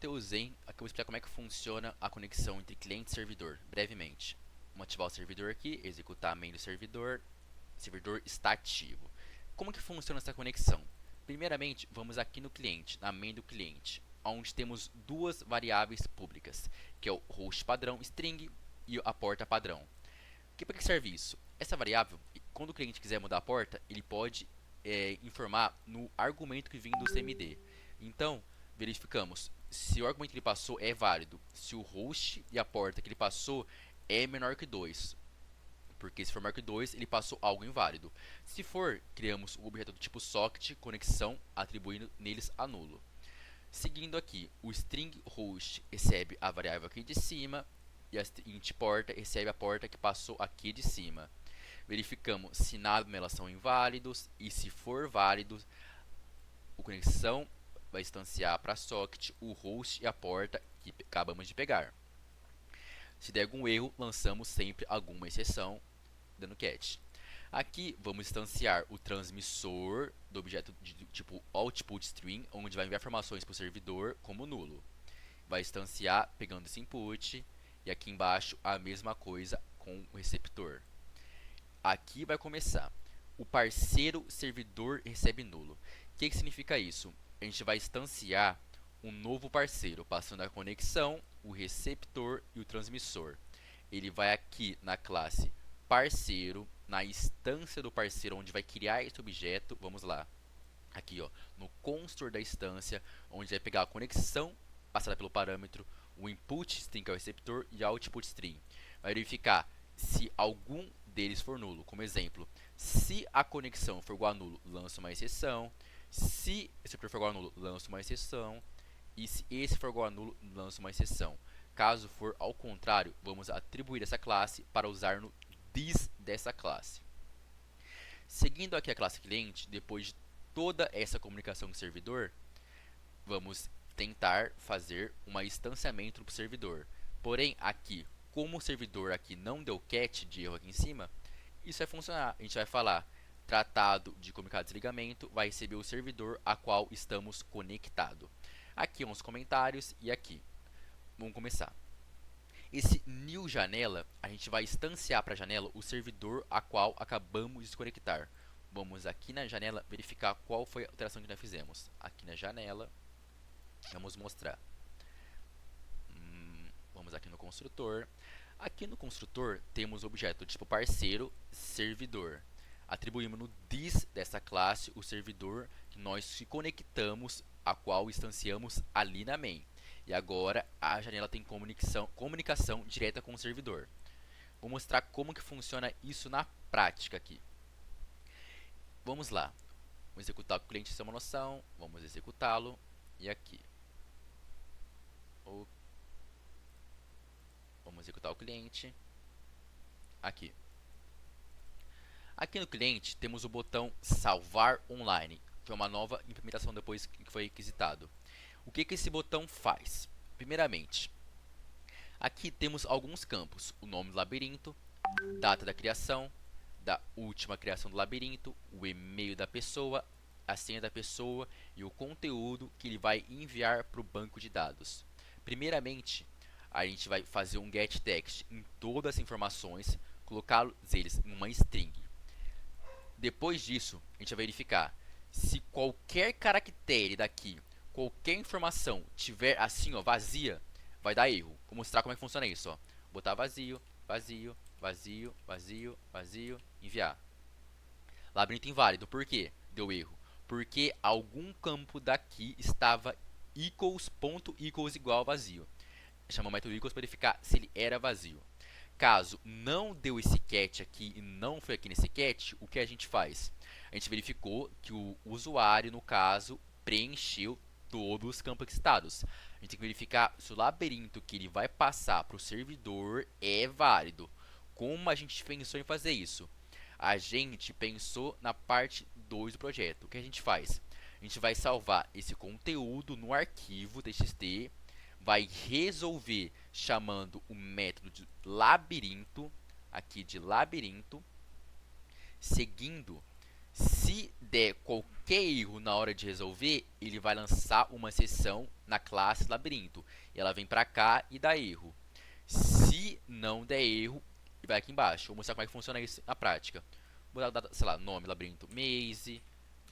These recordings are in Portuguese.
Eu usei, aqui eu vou explicar como é que funciona a conexão entre cliente e servidor, brevemente. Vamos ativar o servidor aqui, executar a main do servidor, servidor está ativo. Como que funciona essa conexão? Primeiramente, vamos aqui no cliente, na main do cliente, onde temos duas variáveis públicas, que é o host padrão string e a porta padrão. Para que serve isso? Essa variável, quando o cliente quiser mudar a porta, ele pode informar no argumento que vem do CMD. Então, verificamos se o argumento que ele passou é válido, se o host e a porta que ele passou é menor que 2. Porque se for menor que 2, ele passou algo inválido. Se for, criamos o objeto do tipo socket, conexão, atribuindo neles a nulo. Seguindo aqui, o string host recebe a variável aqui de cima e a int porta recebe a porta que passou aqui de cima. Verificamos se nada elas são inválidos e se for válido, a conexão vai instanciar para socket o host e a porta que acabamos de pegar. Se der algum erro, lançamos sempre alguma exceção dando catch. Aqui vamos instanciar o transmissor do objeto de tipo output string, onde vai enviar informações para o servidor como nulo. Vai instanciar pegando esse input e aqui embaixo a mesma coisa com o receptor. Aqui vai começar. O parceiro servidor recebe nulo. O que significa isso? A gente vai instanciar um novo parceiro, passando a conexão, o receptor e o transmissor. Ele vai aqui na classe parceiro, na instância do parceiro, onde vai criar esse objeto. Vamos lá. Aqui, ó, no construtor da instância, onde vai pegar a conexão passada pelo parâmetro, o input string que é o receptor e o output string. Vai verificar se algum deles for nulo. Como exemplo, se a conexão for igual a nulo, lança uma exceção. Se o receptor for igual a nulo, lança uma exceção. E se esse for igual a nulo, lança uma exceção. Caso for ao contrário, vamos atribuir essa classe para usar no this dessa classe. Seguindo aqui a classe cliente, depois de toda essa comunicação com o servidor, vamos tentar fazer um instanciamento para o servidor. Porém, aqui, como o servidor aqui não deu catch de erro aqui em cima, isso vai funcionar. A gente vai falar tratado de comunicado de desligamento, vai receber o servidor a qual estamos conectado. Aqui uns comentários e aqui. Vamos começar. Esse new janela, a gente vai instanciar para a janela o servidor a qual acabamos de desconectar. Vamos aqui na janela verificar qual foi a alteração que nós fizemos. Aqui na janela, vamos mostrar. Vamos aqui no construtor. Aqui no construtor temos o objeto tipo parceiro servidor. Atribuímos no this dessa classe o servidor que nós se conectamos, a qual instanciamos ali na main. E agora a janela tem comunicação direta com o servidor. Vou mostrar como que funciona isso na prática aqui. Vamos lá. Vamos executar o cliente sem uma noção. Vamos executá-lo. E aqui. Vamos executar o cliente. Aqui. Aqui no cliente temos o botão salvar online. Foi uma nova implementação depois que foi requisitado. O que esse botão faz? Primeiramente, aqui temos alguns campos. O nome do labirinto, data da criação, da última criação do labirinto, o e-mail da pessoa, a senha da pessoa e o conteúdo que ele vai enviar para o banco de dados. Primeiramente, a gente vai fazer um getText em todas as informações, colocá-los eles em uma string. Depois disso, a gente vai verificar se qualquer caractere daqui, qualquer informação tiver assim, ó, vazia, vai dar erro. Vou mostrar como é que funciona isso, ó. Botar vazio, vazio, vazio, vazio, vazio, enviar. Labirinto inválido, por quê? Deu erro. Porque algum campo daqui estava equals igual vazio. Chama o método equals para verificar se ele era vazio. Caso não deu esse catch aqui e não foi aqui nesse catch, o que a gente faz? A gente verificou que o usuário, no caso, preencheu todos os campos listados. A gente tem que verificar se o labirinto que ele vai passar para o servidor é válido. Como a gente pensou em fazer isso? A gente pensou na parte 2 do projeto. O que a gente faz? A gente vai salvar esse conteúdo no arquivo txt, vai resolver chamando o método de labirinto, aqui de labirinto, seguindo, Se der qualquer erro na hora de resolver, ele vai lançar uma exceção na classe labirinto. E ela vem para cá e dá erro. Se não der erro, ele vai aqui embaixo. Vou mostrar como é que funciona isso na prática. Vou dar, sei lá, nome labirinto maze,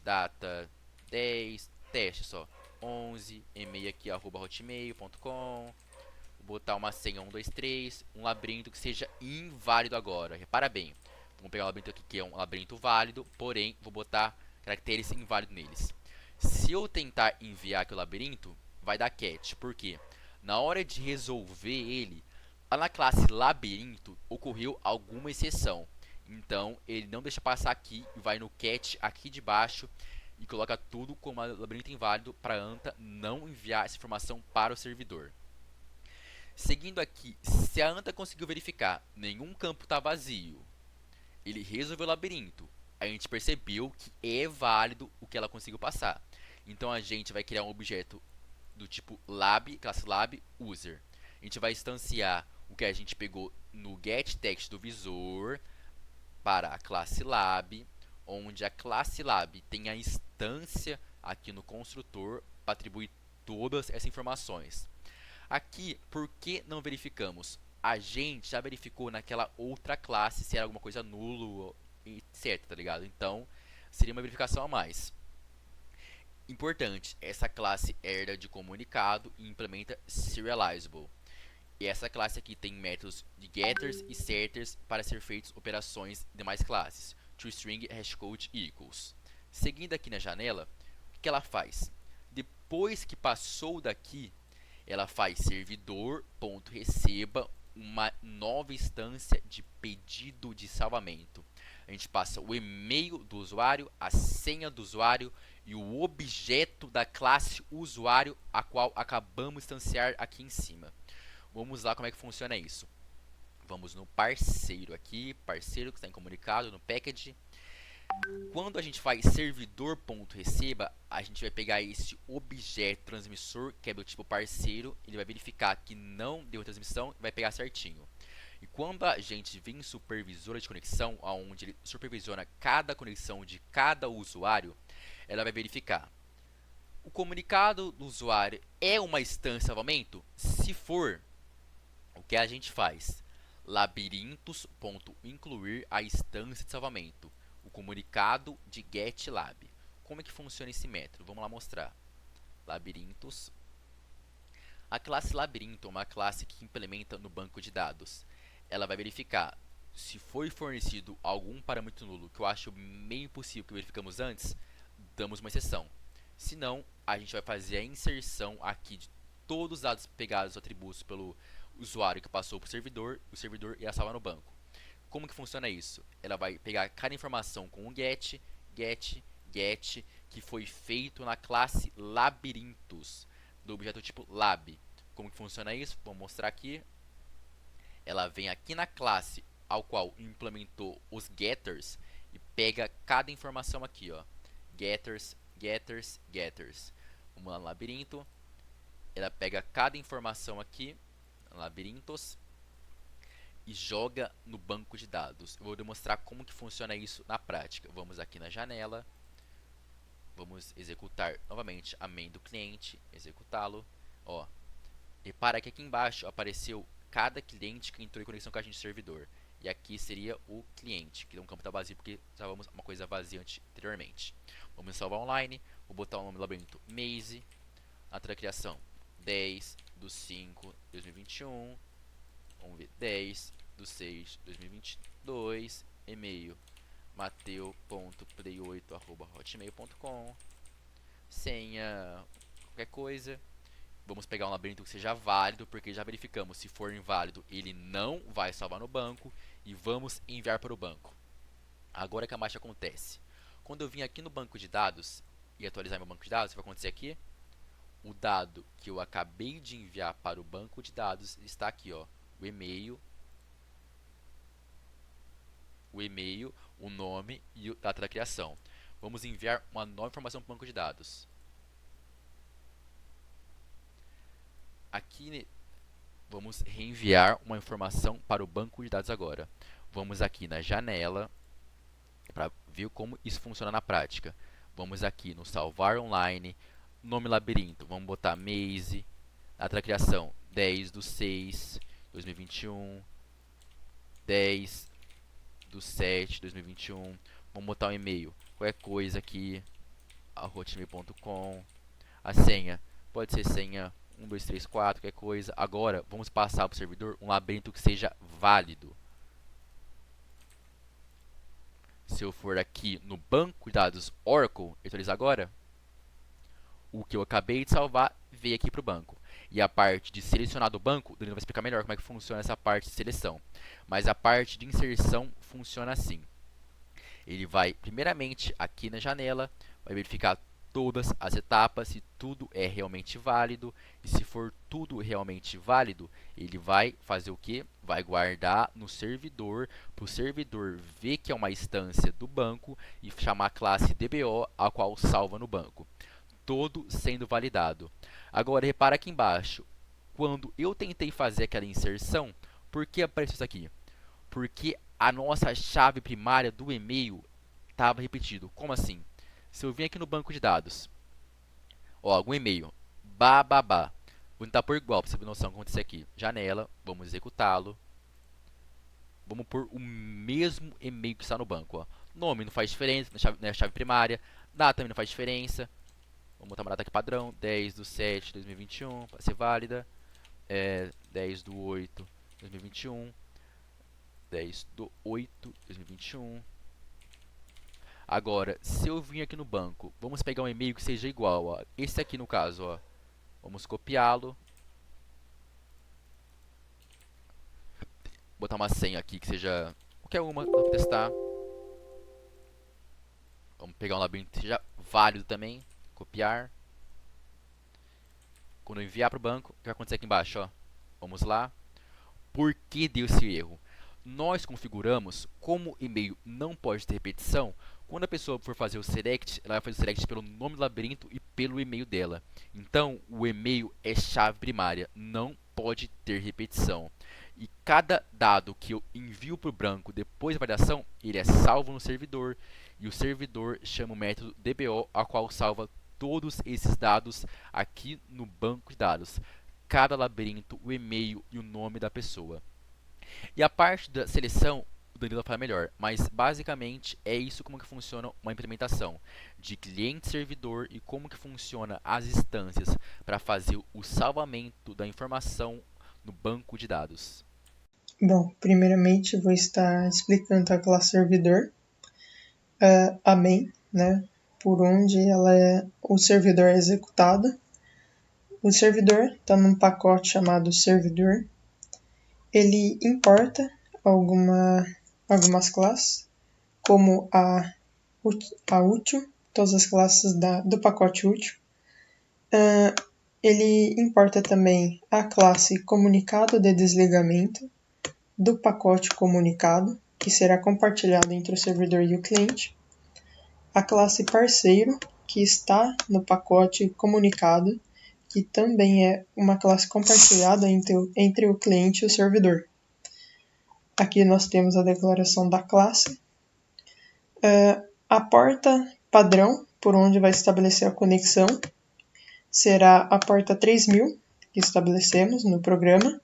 data 10, teste só 11, e-mail aqui hotmail.com. Vou botar uma senha 123, um labirinto que seja inválido agora. Repara bem. Vamos pegar o labirinto aqui que é um labirinto válido, porém vou botar caracteres inválidos neles. Se eu tentar enviar aqui o labirinto, vai dar catch. Por quê? Na hora de resolver ele, lá na classe labirinto ocorreu alguma exceção. Então ele não deixa passar aqui e vai no catch aqui de baixo e coloca tudo como labirinto inválido para a anta não enviar essa informação para o servidor. Seguindo aqui, se a anta conseguiu verificar nenhum campo está vazio, ele resolveu o labirinto, a gente percebeu que é válido o que ela conseguiu passar. Então a gente vai criar um objeto do tipo lab, classe lab, user. A gente vai instanciar o que a gente pegou no getText do visor para a classe lab, onde a classe lab tem a instância aqui no construtor para atribuir todas essas informações. Aqui, por que não verificamos? A gente já verificou naquela outra classe se era alguma coisa nulo, etc, tá ligado? Então, seria uma verificação a mais. Importante, essa classe herda de comunicado e implementa serializable. E essa classe aqui tem métodos de getters e setters para ser feitas operações de demais classes. ToString hashcode equals. Seguindo aqui na janela, o que ela faz? Depois que passou daqui, ela faz servidor.receba uma nova instância de pedido de salvamento. A gente passa o e-mail do usuário, a senha do usuário e o objeto da classe usuário, a qual acabamos de instanciar aqui em cima. Vamos lá como é que funciona isso. Vamos no parceiro aqui, parceiro que está em comunicado, no package. Quando a gente faz servidor.receba, a gente vai pegar esse objeto transmissor, que é do tipo parceiro, ele vai verificar que não deu transmissão e vai pegar certinho. E quando a gente vem em supervisora de conexão, onde ele supervisiona cada conexão de cada usuário, ela vai verificar: o comunicado do usuário é uma instância de salvamento? Se for, o que a gente faz? Labirintos.incluir a instância de salvamento, o comunicado de getLab. Como é que funciona esse método? Vamos lá mostrar. Labirintos. A classe labirinto é uma classe que implementa no banco de dados. Ela vai verificar se foi fornecido algum parâmetro nulo, que eu acho meio impossível que verificamos antes, damos uma exceção. Se não, a gente vai fazer a inserção aqui de todos os dados pegados, atributos pelo usuário que passou para o servidor irá salvar no banco. Como que funciona isso? Ela vai pegar cada informação com um get, que foi feito na classe labirintos, do objeto tipo lab. Como que funciona isso? Vou mostrar aqui. Ela vem aqui na classe ao qual implementou os getters e pega cada informação aqui, ó. Getters. Vamos lá no labirinto. Ela pega cada informação aqui, labirintos, e joga no banco de dados. Eu vou demonstrar como que funciona isso na prática. Vamos aqui na janela. Vamos executar novamente a main do cliente, executá-lo. Ó, repara que aqui embaixo apareceu cada cliente que entrou em conexão com a gente no servidor. E aqui seria o cliente, que é um campo tá vazio porque estávamos uma coisa vazia anteriormente. Vamos salvar online. Vou botar o nome do labirinto maze. A criação 10/5/2021. Vamos ver, 10/6/2022. E-mail mateu.play8@hotmail.com. Senha, qualquer coisa. Vamos pegar um labirinto que seja válido, porque já verificamos, se for inválido, ele não vai salvar no banco. E vamos enviar para o banco. Agora que a mágica acontece. Quando eu vim aqui no banco de dados e atualizar meu banco de dados, o que vai acontecer aqui? O dado que eu acabei de enviar para o banco de dados está aqui, ó, o e-mail, o nome e a data da criação. Vamos enviar uma nova informação para o banco de dados. Aqui vamos reenviar uma informação para o banco de dados agora. Vamos aqui na janela, para ver como isso funciona na prática. Vamos aqui no salvar online, nome labirinto, vamos botar Maze, data da criação 10/6/2021, 10/7/2021, vamos botar um e-mail, qualquer coisa aqui, hotmail.com, a senha, pode ser senha 1234, qualquer coisa. Agora, vamos passar para o servidor um labirinto que seja válido. Se eu for aqui no banco de dados Oracle, atualizar agora, o que eu acabei de salvar veio aqui para o banco. E a parte de selecionar do banco, o Danilo vai explicar melhor como é que funciona essa parte de seleção. Mas a parte de inserção funciona assim. Ele vai, primeiramente, aqui na janela, vai verificar todas as etapas, se tudo é realmente válido. E se for tudo realmente válido, ele vai fazer o que? Vai guardar no servidor, para o servidor ver que é uma instância do banco e chamar a classe DBO, a qual salva no banco. Todo sendo validado. Agora, repara aqui embaixo, quando eu tentei fazer aquela inserção, por que apareceu isso aqui? Porque a nossa chave primária do e-mail estava repetido. Como assim? Se eu vim aqui no banco de dados, ó, algum e-mail, bababá, vou tentar por igual para você ter noção do que aconteceu aqui. Janela, vamos executá-lo. Vamos pôr o mesmo e-mail que está no banco. Ó. Nome não faz diferença, não é chave primária. Data também não faz diferença. Vamos botar uma data aqui padrão, 10/7/2021, para ser válida. 10/8/2021. 10/8/2021. Agora, se eu vim aqui no banco, vamos pegar um e-mail que seja igual, ó. Esse aqui no caso, ó. Vamos copiá-lo. Botar uma senha aqui que seja qualquer uma para testar. Vamos pegar um labirinto que seja válido também. Copiar. Quando eu enviar para o banco, o que vai acontecer aqui embaixo, ó? Vamos lá. Por que deu esse erro? Nós configuramos como o e-mail não pode ter repetição. Quando a pessoa for fazer o select, ela vai fazer o select pelo nome do labirinto e pelo e-mail dela. Então, o e-mail é chave primária, não pode ter repetição. E cada dado que eu envio para o banco depois da validação, ele é salvo no servidor. E o servidor chama o método DBO, a qual salva todos esses dados aqui no banco de dados. Cada labirinto, o e-mail e o nome da pessoa. E a parte da seleção, o Danilo vai falar melhor, mas basicamente é isso como que funciona uma implementação de cliente-servidor e como que funciona as instâncias para fazer o salvamento da informação no banco de dados. Bom, primeiramente vou estar explicando a classe servidor, a main, né, por onde o servidor é executado. O servidor está num pacote chamado servidor. Ele importa algumas classes, como a útil, todas as classes do pacote útil. Ele importa também a classe comunicado de desligamento do pacote comunicado, que será compartilhado entre o servidor e o cliente. A classe parceiro, que está no pacote comunicado, que também é uma classe compartilhada entre o cliente e o servidor. Aqui nós temos a declaração da classe. A porta padrão, por onde vai estabelecer a conexão, será a porta 3000, que estabelecemos no programa.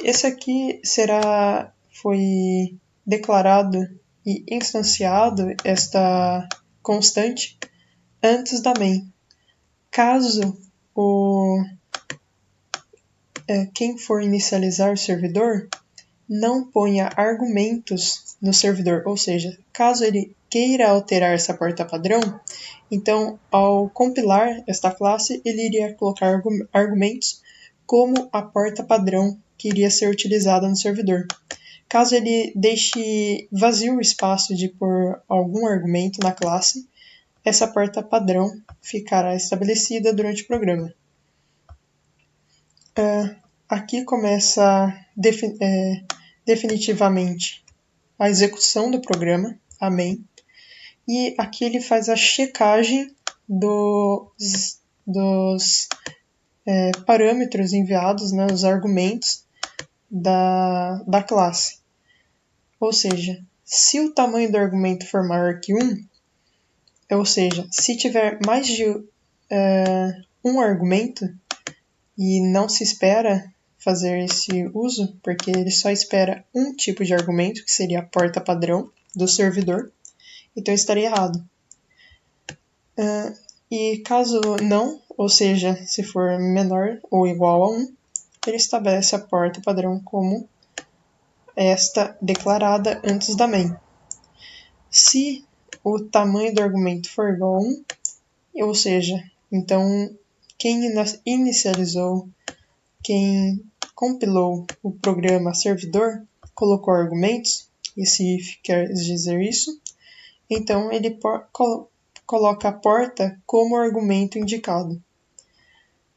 Esse aqui foi declarado e instanciado esta constante antes da main. Caso quem for inicializar o servidor não ponha argumentos no servidor, ou seja, caso ele queira alterar essa porta padrão, então ao compilar esta classe ele iria colocar argumentos como a porta padrão que iria ser utilizada no servidor. Caso ele deixe vazio o espaço de pôr algum argumento na classe, essa porta padrão ficará estabelecida durante o programa. Aqui começa definitivamente a execução do programa, a main, e aqui ele faz a checagem dos parâmetros enviados, os argumentos da classe. Ou seja, Se o tamanho do argumento for maior que 1, ou seja, se tiver mais de um argumento e não se espera fazer esse uso, porque ele só espera um tipo de argumento, que seria a porta padrão do servidor, então estaria errado. E caso não, ou seja, se for menor ou igual a 1, ele estabelece a porta padrão como esta declarada antes da main. Se o tamanho do argumento for igual a 1, ou seja, então quem inicializou, quem compilou o programa servidor, colocou argumentos, e se quer dizer isso, então ele coloca a porta como argumento indicado.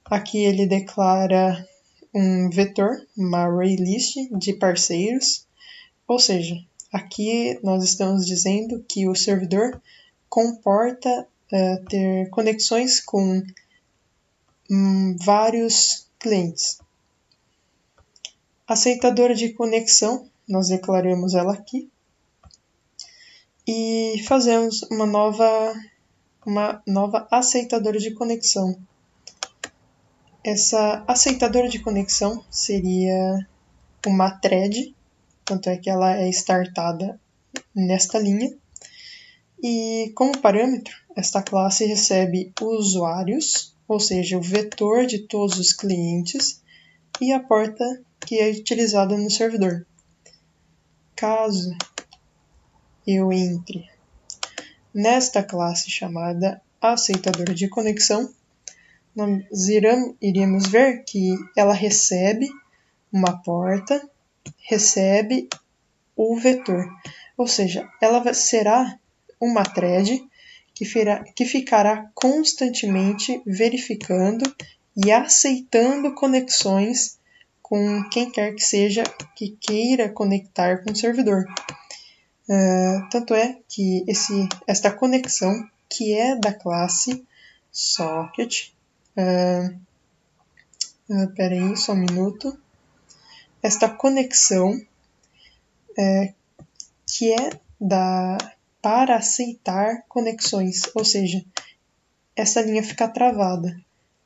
Aqui ele declara um vetor, uma ArrayList de parceiros, ou seja, aqui nós estamos dizendo que o servidor comporta ter conexões com vários clientes. Aceitadora de conexão, nós declaramos ela aqui e fazemos uma nova aceitadora de conexão. Essa aceitadora de conexão seria uma thread, tanto é que ela é startada nesta linha. E como parâmetro, esta classe recebe usuários, ou seja, o vetor de todos os clientes, e a porta que é utilizada no servidor. Caso eu entre nesta classe chamada aceitadora de conexão, nós iríamos ver que ela recebe uma porta, recebe o vetor, ou seja, ela será uma thread que ficará constantemente verificando e aceitando conexões com quem quer que seja que queira conectar com o servidor. Tanto é que esta conexão, que é da classe socket, peraí, só um minuto. Esta conexão que é para aceitar conexões, ou seja, essa linha fica travada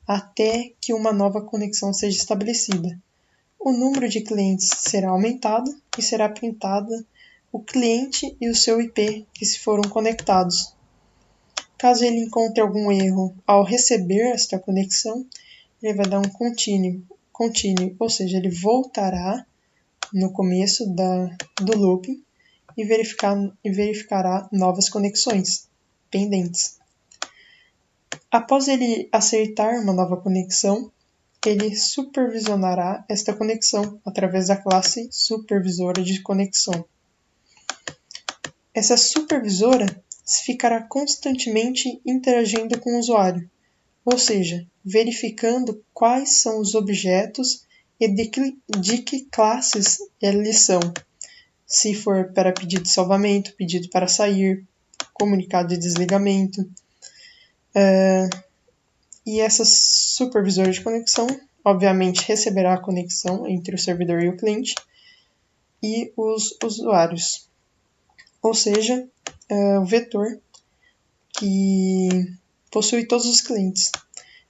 até que uma nova conexão seja estabelecida. O número de clientes será aumentado e será printado o cliente e o seu IP que se foram conectados. Caso ele encontre algum erro ao receber esta conexão, ele vai dar um continue, ou seja, ele voltará no começo do looping e verificará novas conexões pendentes. Após ele aceitar uma nova conexão, ele supervisionará esta conexão através da classe supervisora de conexão. Essa supervisora ficará constantemente interagindo com o usuário, ou seja, verificando quais são os objetos e de que classes eles são. Se for para pedido de salvamento, pedido para sair, comunicado de desligamento. E essa supervisora de conexão, obviamente, receberá a conexão entre o servidor e o cliente e os usuários. Ou seja, o vetor que possui todos os clientes.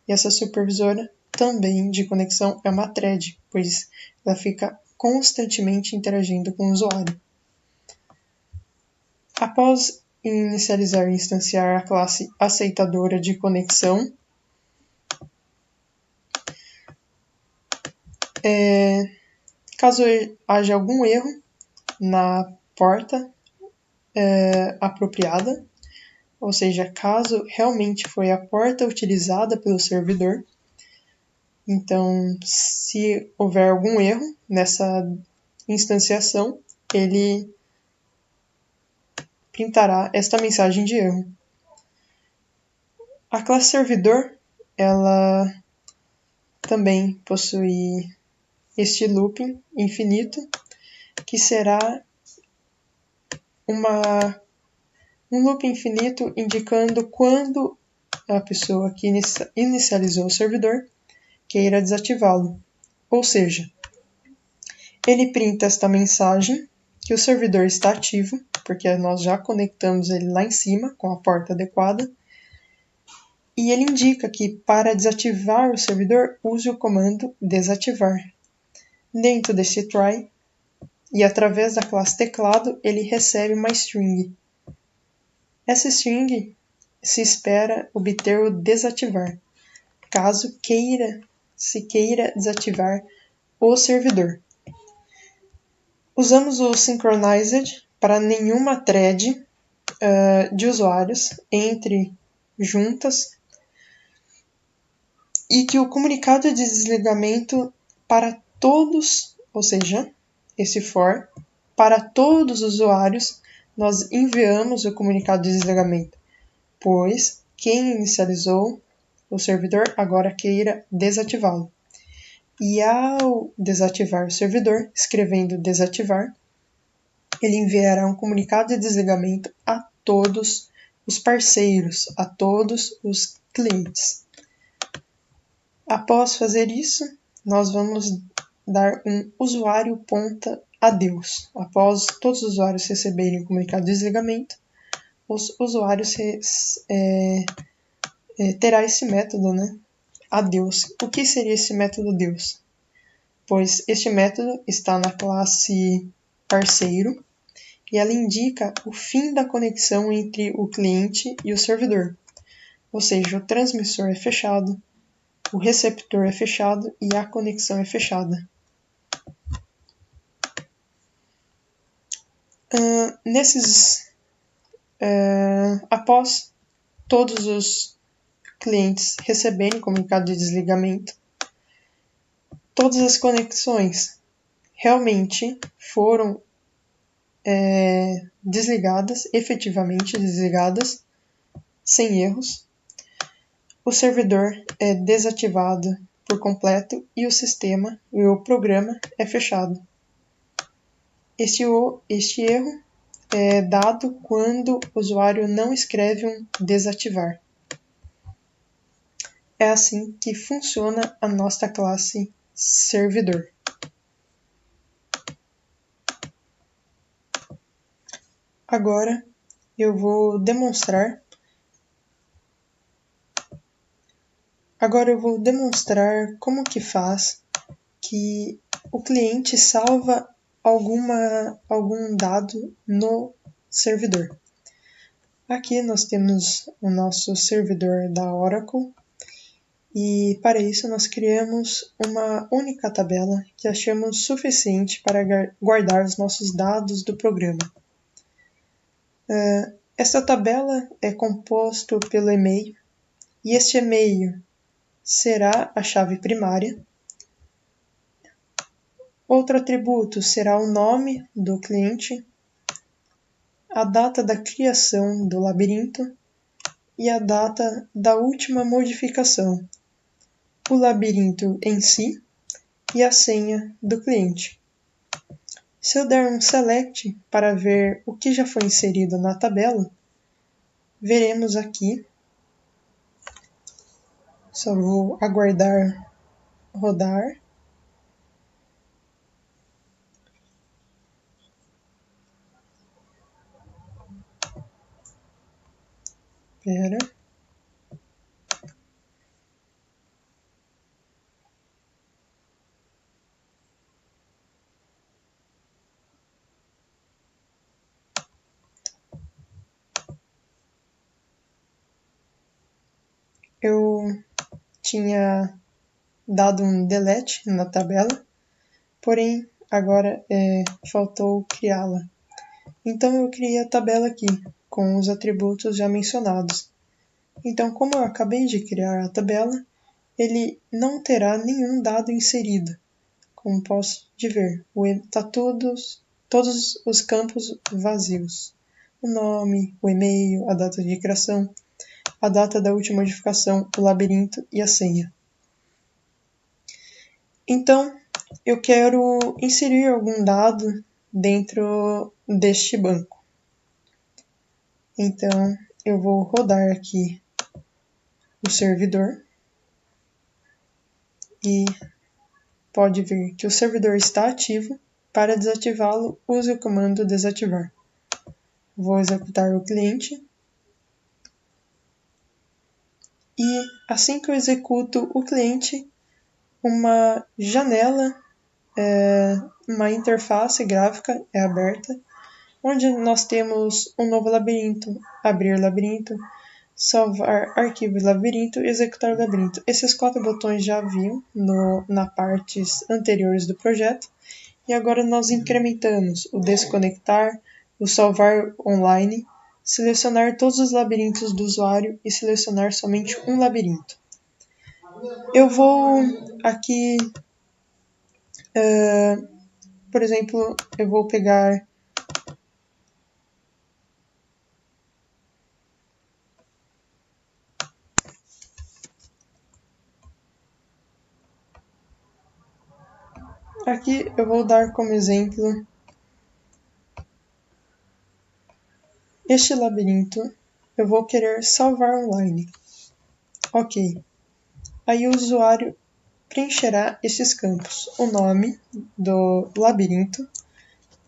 E essa supervisora também de conexão é uma thread, pois ela fica constantemente interagindo com o usuário. Após inicializar e instanciar a classe aceitadora de conexão, caso haja algum erro na porta apropriada, ou seja, caso realmente foi a porta utilizada pelo servidor, então se houver algum erro nessa instanciação, ele printará esta mensagem de erro. A classe servidor, ela também possui este looping infinito, que será um loop infinito indicando quando a pessoa que inicializou o servidor queira desativá-lo. Ou seja, ele printa esta mensagem que o servidor está ativo, porque nós já conectamos ele lá em cima com a porta adequada, e ele indica que para desativar o servidor, use o comando desativar. Dentro desse try, e através da classe teclado, ele recebe uma string. Essa string se espera obter o desativar, caso se queira desativar o servidor. Usamos o synchronized para nenhuma thread de usuários entre juntas e que o comunicado de desligamento para todos, ou seja, esse for, para todos os usuários, nós enviamos o comunicado de desligamento, pois quem inicializou o servidor agora queira desativá-lo. E ao desativar o servidor, escrevendo desativar, ele enviará um comunicado de desligamento a todos os parceiros, a todos os clientes. Após fazer isso, nós vamos dar um usuário ponta adeus. Após todos os usuários receberem o comunicado de desligamento, os usuários terá esse método, né? Adeus. O que seria esse método adeus? Pois este método está na classe parceiro e ela indica o fim da conexão entre o cliente e o servidor. Ou seja, o transmissor é fechado, o receptor é fechado e a conexão é fechada. Após todos os clientes receberem comunicado de desligamento, todas as conexões realmente foram desligadas, efetivamente desligadas, sem erros. O servidor é desativado por completo e o sistema e o programa é fechado. Este erro é dado quando o usuário não escreve um desativar. É assim que funciona a nossa classe servidor. Agora eu vou demonstrar como que faz que o cliente salva algum dado no servidor. Aqui nós temos o nosso servidor da Oracle e para isso nós criamos uma única tabela que achamos suficiente para guardar os nossos dados do programa. Essa tabela é composta pelo e-mail e este e-mail será a chave primária. Outro atributo será o nome do cliente, a data da criação do labirinto e a data da última modificação, o labirinto em si e a senha do cliente. Se eu der um select para ver o que já foi inserido na tabela, veremos aqui. Só vou aguardar rodar. Espera. Eu tinha dado um delete na tabela, porém agora faltou criá-la. Então eu criei a tabela aqui, com os atributos já mencionados. Então, como eu acabei de criar a tabela, ele não terá nenhum dado inserido. Como posso ver, está todos os campos vazios. O nome, o e-mail, a data de criação, a data da última modificação, o labirinto e a senha. Então, eu quero inserir algum dado dentro deste banco. Então, eu vou rodar aqui o servidor e pode ver que o servidor está ativo Para desativá-lo, use o comando desativar. Vou executar o cliente. E assim que eu executo o cliente, uma janela, uma interface gráfica é aberta, onde nós temos um novo labirinto, abrir labirinto, salvar arquivo labirinto e executar labirinto. Esses 4 botões já haviam na partes anteriores do projeto, e agora nós incrementamos o desconectar, o salvar online, selecionar todos os labirintos do usuário e selecionar somente um labirinto. Eu vou aqui, por exemplo, eu vou pegar aqui eu vou dar como exemplo este labirinto. Eu vou querer salvar online. Ok. Aí o usuário preencherá esses campos. O nome do labirinto.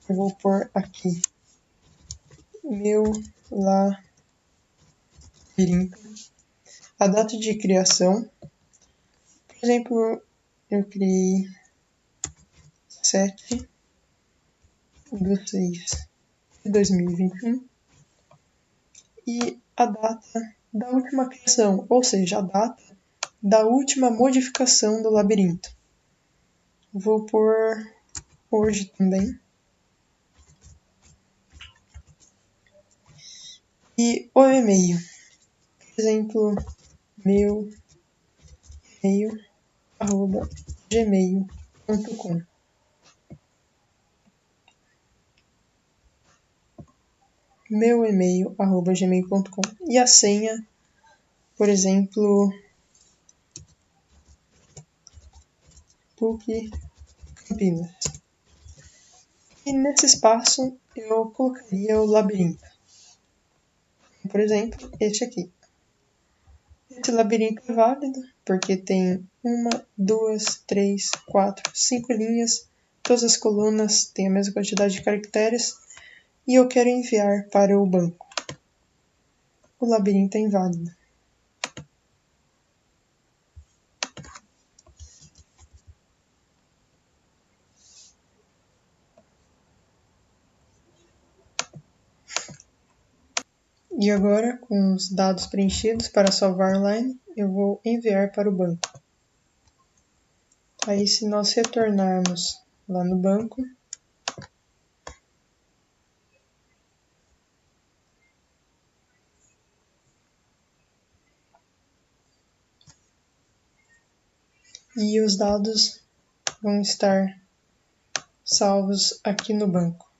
Eu vou pôr aqui meu labirinto. A data de criação. Por exemplo, eu criei 7/6/2021. E a data da última criação, ou seja, a data da última modificação do labirinto. Vou pôr hoje também. E o e-mail. Por exemplo, meu e-mail @gmail.com. Meu e-mail @gmail.com. E a senha, por exemplo, PUC Campinas. E nesse espaço eu colocaria o labirinto. Por exemplo, este aqui. Esse labirinto é válido porque tem 1, 2, 3, 4, 5 linhas. Todas as colunas têm a mesma quantidade de caracteres. E eu quero enviar para o banco. O labirinto é inválido. E agora, com os dados preenchidos para salvar online, eu vou enviar para o banco. Aí, se nós retornarmos lá no banco, e os dados vão estar salvos aqui no banco.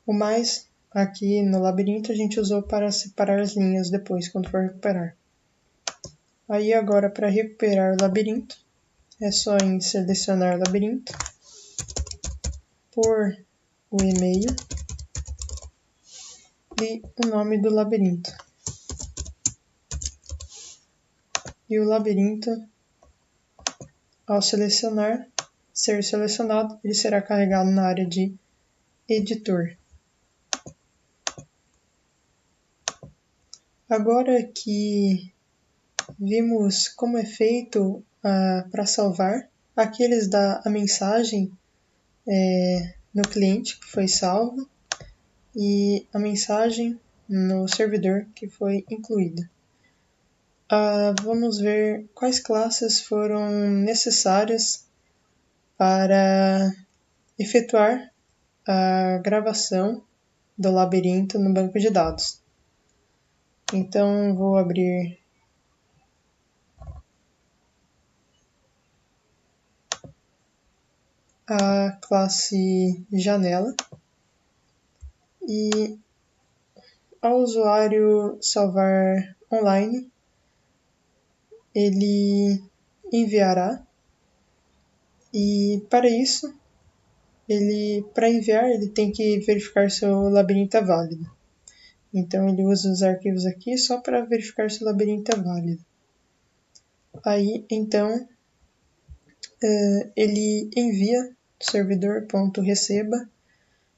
O mais aqui no labirinto a gente usou para separar as linhas depois, quando for recuperar. Aí agora, para recuperar o labirinto, é só em selecionar labirinto, pôr o e-mail e o nome do labirinto. E o labirinto, ao ser selecionado, ele será carregado na área de editor. Agora que vimos como é feito para salvar, aqui eles dão a mensagem no cliente que foi salvo e a mensagem no servidor que foi incluída. Vamos ver quais classes foram necessárias para efetuar a gravação do labirinto no banco de dados. Então, vou abrir a classe janela e ao usuário salvar online, ele enviará, e para isso, para enviar, ele tem que verificar se o labirinto é válido. Então ele usa os arquivos aqui só para verificar se o labirinto é válido. Aí, então, ele envia servidor.receba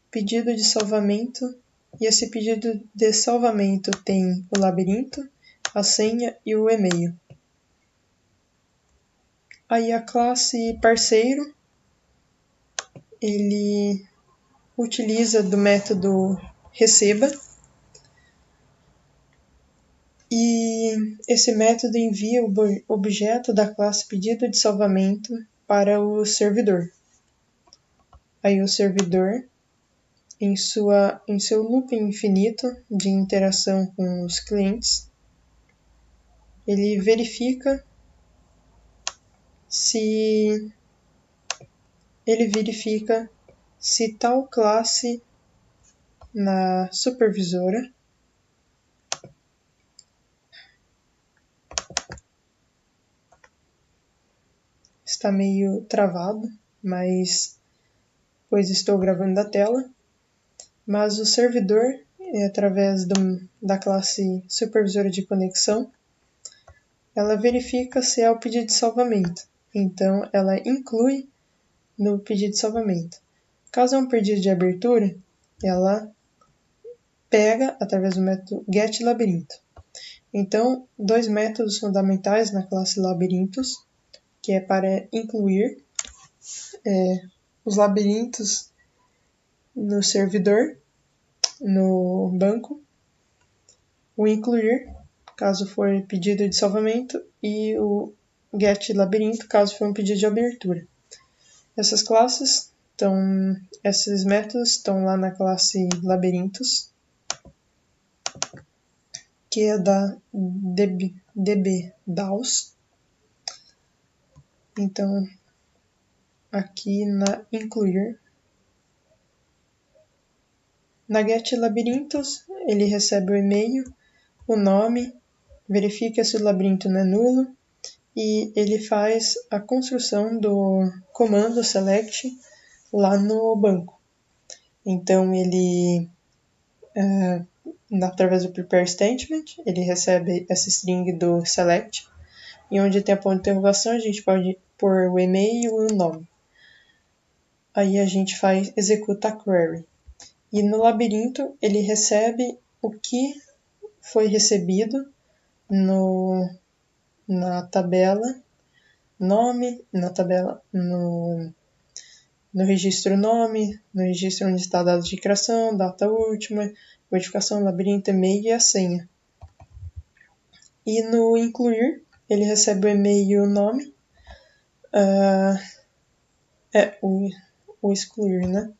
pedido de salvamento, e esse pedido de salvamento tem o labirinto, a senha e o e-mail. Aí a classe parceiro, ele utiliza do método receba, e esse método envia o objeto da classe pedido de salvamento para o servidor. Aí o servidor, em seu looping infinito de interação com os clientes, ele verifica se tal classe na supervisora está meio travado, mas pois estou gravando da tela, mas o servidor, através da classe supervisora de conexão, ela verifica se é o pedido de salvamento. Então, ela inclui no pedido de salvamento. Caso é um pedido de abertura, ela pega através do método getLabirinto. Então, dois métodos fundamentais na classe labirintos, que é para incluir os labirintos no servidor, no banco, o incluir, caso for pedido de salvamento, e o getLabirinto, caso for um pedido de abertura. Esses métodos estão lá na classe labirintos, que é da dbDaus. Então, aqui na incluir, na getLabirintos, ele recebe o e-mail, o nome, verifica se o labirinto não é nulo, e ele faz a construção do comando select lá no banco. Então, ele, através do prepare statement, ele recebe essa string do select, e onde tem a ponto de interrogação, a gente pode pôr o e-mail e o nome. Aí a gente executa a query. E no labirinto, ele recebe o que foi recebido na tabela nome, no registro nome, no registro onde está a data de criação, data última, modificação, labirinto, e-mail e a senha. E no incluir, ele recebe o e-mail e o nome, o excluir, né?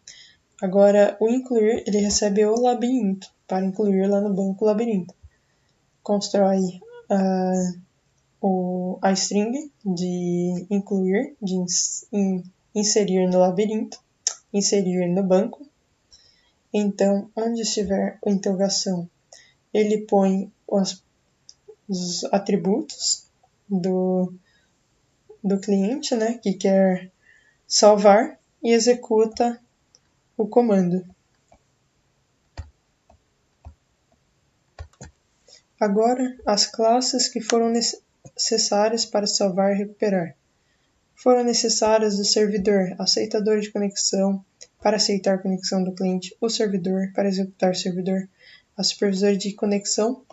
Agora, o incluir, ele recebe o labirinto, para incluir lá no banco labirinto. Constrói a string de incluir, de inserir no labirinto, inserir no banco. Então, onde estiver a interrogação, ele põe os atributos do cliente, né, que quer salvar, e executa o comando. Agora, as classes que foram necessárias para salvar e recuperar. Foram necessárias o servidor aceitador de conexão para aceitar a conexão do cliente, o servidor para executar o servidor, a supervisora de conexão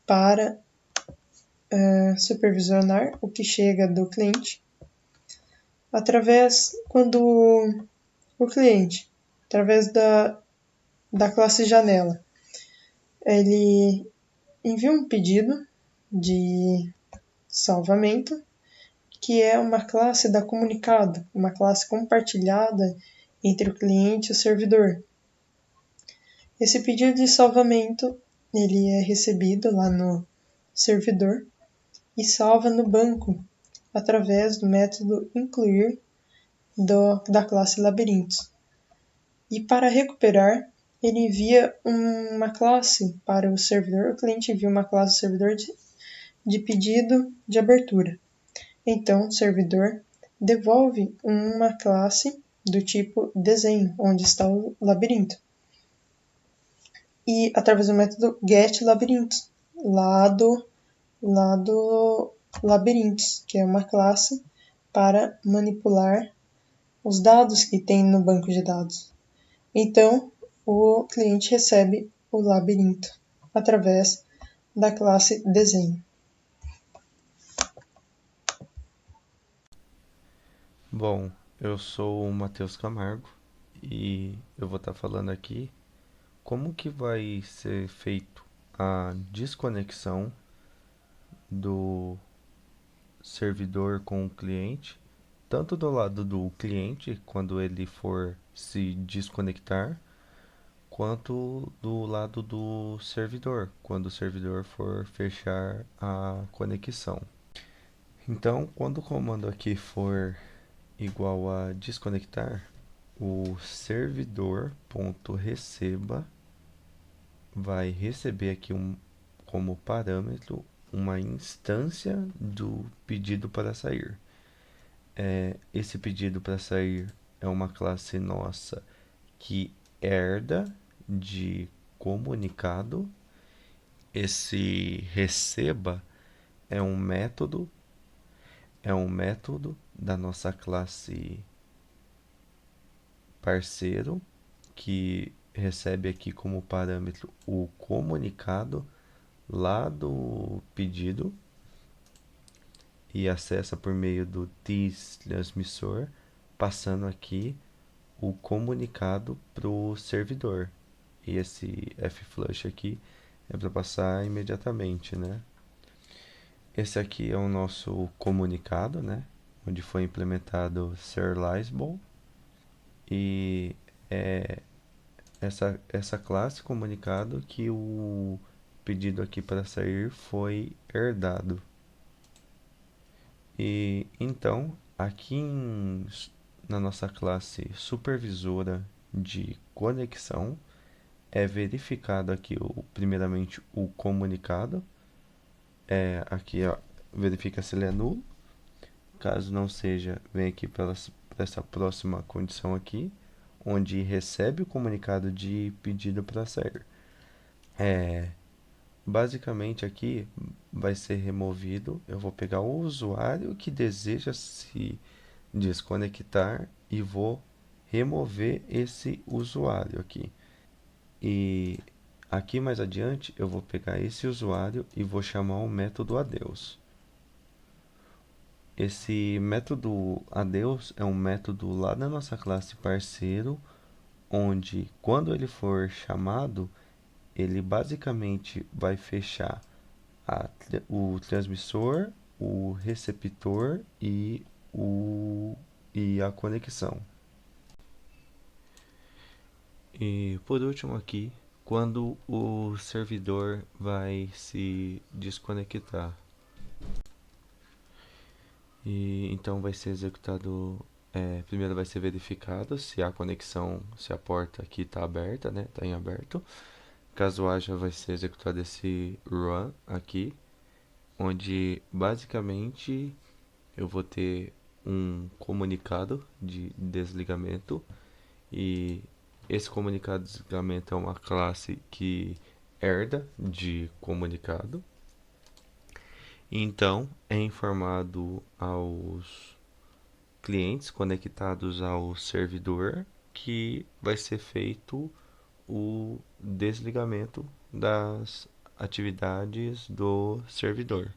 para supervisionar o que chega do cliente, quando o cliente, através da classe janela, ele envia um pedido de salvamento, que é uma classe da comunicado, uma classe compartilhada entre o cliente e o servidor. Esse pedido de salvamento, ele é recebido lá no servidor e salva no banco, através do método incluir da classe labirintos. E para recuperar, ele envia uma classe para o servidor, o cliente envia uma classe ao servidor de pedido de abertura. Então, o servidor devolve uma classe do tipo desenho, onde está o labirinto. E através do método getLabirintos, lá do labirintos, que é uma classe para manipular os dados que tem no banco de dados. Então, o cliente recebe o labirinto através da classe desenho. Bom, eu sou o Matheus Camargo e eu vou estar falando aqui como que vai ser feito a desconexão do servidor com o cliente, tanto do lado do cliente, quando ele for se desconectar, quanto do lado do servidor, quando o servidor for fechar a conexão. Então, quando o comando aqui for igual a desconectar, o servidor.receba vai receber aqui como parâmetro uma instância do pedido para sair. Esse pedido para sair é uma classe nossa que herda de comunicado. Esse receba é um método, da nossa classe parceiro que recebe aqui como parâmetro o comunicado lá do pedido e acessa por meio do TIS transmissor, passando aqui o comunicado para o servidor. E esse F-flush aqui é para passar imediatamente, né? Esse aqui é o nosso comunicado, né? Onde foi implementado serializable e é essa classe comunicado que o pedido aqui para sair foi herdado. E então, na nossa classe supervisora de conexão, é verificado aqui primeiramente o comunicado. Aqui ó, verifica se ele é nulo. Caso não seja, vem aqui para essa próxima condição aqui, onde recebe o comunicado de pedido para sair. Basicamente aqui vai ser removido. Eu vou pegar o usuário que deseja se desconectar e vou remover esse usuário aqui. E aqui mais adiante eu vou pegar esse usuário e vou chamar o método adeus. Esse método adeus é um método lá da nossa classe parceiro, onde quando ele for chamado, ele basicamente vai fechar o transmissor, o receptor e a conexão. E por último aqui, quando o servidor vai se desconectar. E então vai ser executado, primeiro vai ser verificado se a conexão, se a porta aqui está aberta, né? Está em aberto. Caso haja, vai ser executado esse run aqui, onde basicamente eu vou ter um comunicado de desligamento e esse comunicado de desligamento é uma classe que herda de comunicado. Então é informado aos clientes conectados ao servidor que vai ser feito o desligamento das atividades do servidor.